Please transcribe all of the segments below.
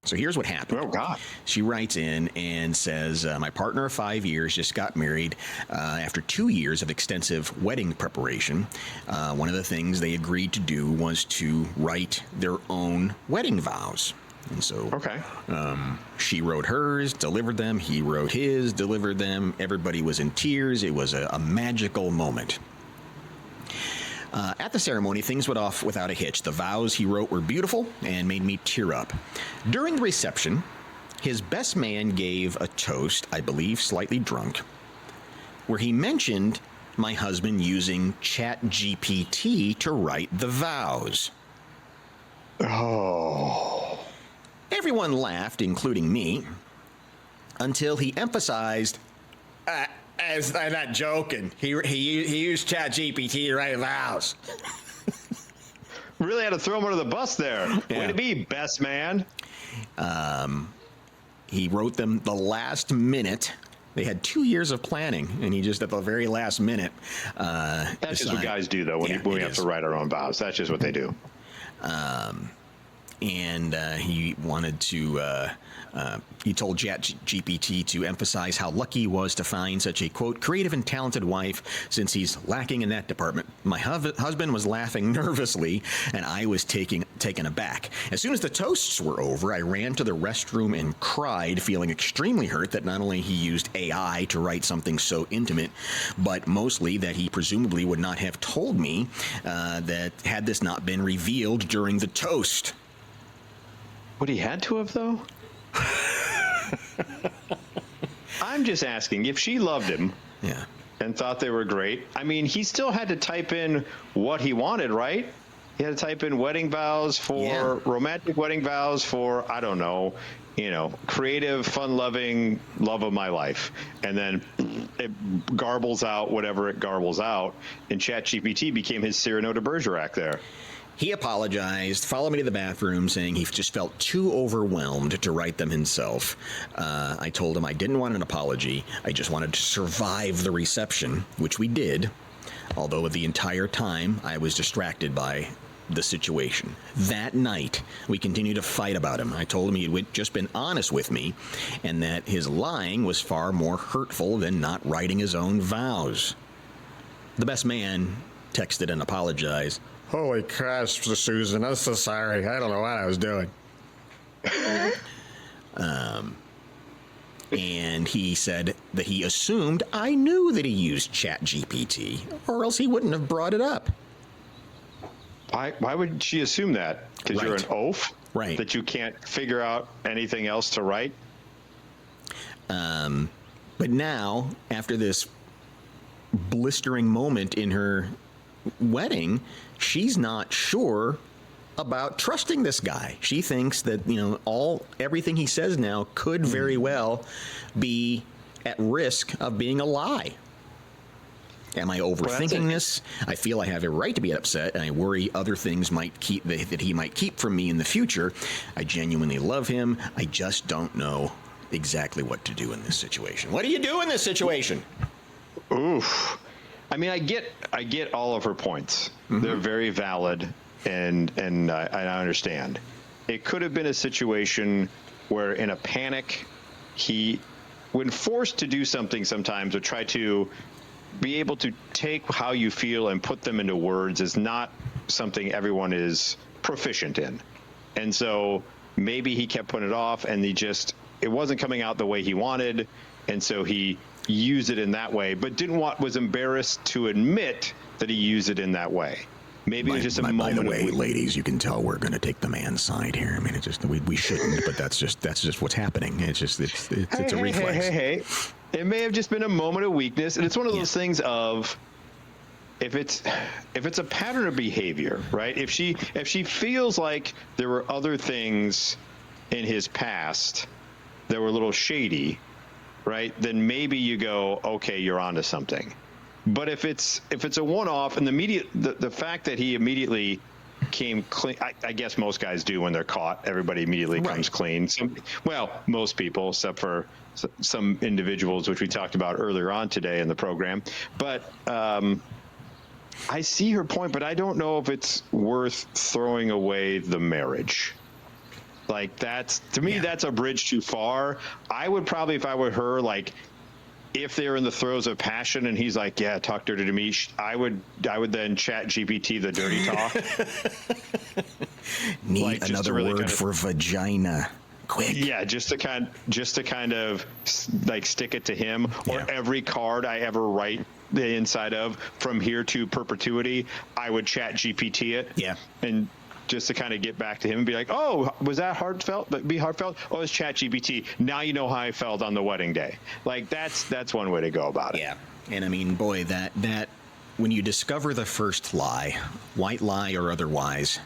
So here's what happened. Oh, God. She writes in and says, my partner of 5 years just got married after 2 years of extensive wedding preparation. One of the things they agreed to do was to write their own wedding vows. And so she wrote hers, delivered them. He wrote his, delivered them. Everybody was in tears. It was a magical moment. At the ceremony, things went off without a hitch. The vows he wrote were beautiful and made me tear up. During the reception, his best man gave a toast, I believe slightly drunk, where he mentioned my husband using ChatGPT to write the vows. Oh. Everyone laughed, including me, until he emphasized, I'm not joking. He used ChatGPT to write vows. Really had to throw him under the bus there. Yeah. Way to be, best man. He wrote them the last minute. They had 2 years of planning, and he just at the very last minute. That's just what guys do, though, when we have to write our own vows. That's just what they do. And he wanted to, he told ChatGPT to emphasize how lucky he was to find such a, quote, creative and talented wife, since he's lacking in that department. My husband was laughing nervously, and I was taken aback. As soon as the toasts were over, I ran to the restroom and cried, feeling extremely hurt that not only he used AI to write something so intimate, but mostly that he presumably would not have told me that had this not been revealed during the toast. Would he had to have, though? I'm just asking, if she loved him and thought they were great, I mean, he still had to type in what he wanted, right? He had to type in wedding vows for romantic wedding vows for, I don't know, creative, fun-loving, love of my life. And then it garbles out whatever it garbles out, and ChatGPT became his Cyrano de Bergerac there. He apologized, followed me to the bathroom, saying he just felt too overwhelmed to write them himself. I told him I didn't want an apology. I just wanted to survive the reception, which we did, although the entire time I was distracted by the situation. That night, we continued to fight about him. I told him he had just been honest with me, and that his lying was far more hurtful than not writing his own vows. The best man texted and apologized. Holy crap, Susan, I'm so sorry. I don't know what I was doing. And he said that he assumed I knew that he used ChatGPT, or else he wouldn't have brought it up. Why would she assume that? Because you're an oaf? Right. That you can't figure out anything else to write? But now, after this blistering moment in her wedding, she's not sure about trusting this guy. She thinks that, everything he says now could very well be at risk of being a lie. Am I overthinking this? I feel I have a right to be upset, and I worry other things that he might keep from me in the future. I genuinely love him. I just don't know exactly what to do in this situation. What do you do in this situation? Oof. I mean, I get all of her points. Mm-hmm. They're very valid, and I understand. It could have been a situation where, in a panic, he, when forced to do something sometimes, would try to be able to take how you feel and put them into words is not something everyone is proficient in. And so maybe he kept putting it off, and it wasn't coming out the way he wanted, and so he used it in that way, but was embarrassed to admit that he used it in that way. Maybe it was just a moment. By the way, ladies, you can tell we're going to take the man's side here. I mean, it's just we shouldn't, but that's just what's happening. It's just it's a reflex. Hey. It may have just been a moment of weakness, and it's one of those things of if it's a pattern of behavior, right? If she feels like there were other things in his past that were a little shady, right, then maybe you go, okay, you're onto something. But if it's a one-off, and the fact that he immediately came clean, I guess most guys do when they're caught. Everybody immediately comes clean. Most people, except for some individuals, which we talked about earlier on today in the program. But I see her point, but I don't know if it's worth throwing away the marriage. Like that's, to me, Yeah. that's a bridge too far. I would probably, if I were her, like, if they're in the throes of passion and he's like, yeah, talk dirty to me, I would then chat GPT the dirty talk. Need Like, just to another really word kind of- for vagina. Quick. Yeah, just to kind of like stick it to him. Or Yeah. every card I ever write the inside of from here to perpetuity, I would chat GPT it. Yeah. And just to kind of get back to him and be like, oh, was that heartfelt? But be heartfelt? Oh, it's chat GPT. Now you know how I felt on the wedding day. Like that's one way to go about it. Yeah. And I mean, boy, that when you discover the first lie, white lie or otherwise,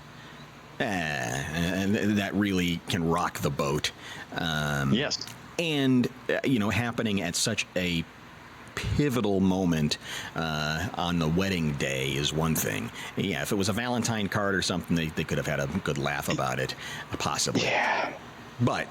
and that really can rock the boat. Yes. And happening at such a pivotal moment on the wedding day is one thing. Yeah, if it was a Valentine card or something, they could have had a good laugh about it, possibly. Yeah. But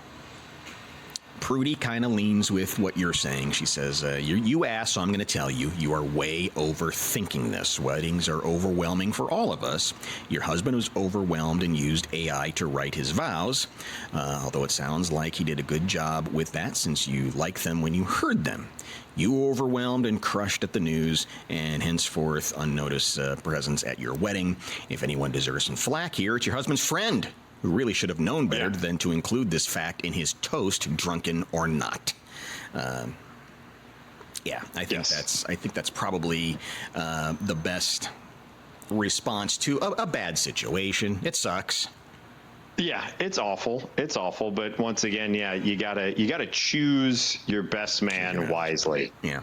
Prudy kind of leans with what you're saying. She says, you asked, so I'm going to tell you, you are way overthinking this. Weddings are overwhelming for all of us. Your husband was overwhelmed and used AI to write his vows, although it sounds like he did a good job with that since you liked them when you heard them. You were overwhelmed and crushed at the news, and henceforth unnoticed presence at your wedding. If anyone deserves some flack here, it's your husband's friend, who really should have known better than to include this fact in his toast, drunken or not. Yeah, I think that's probably the best response to a bad situation. It sucks. Yeah, it's awful. It's awful. But once again, yeah, you gotta choose your best man wisely. Yeah.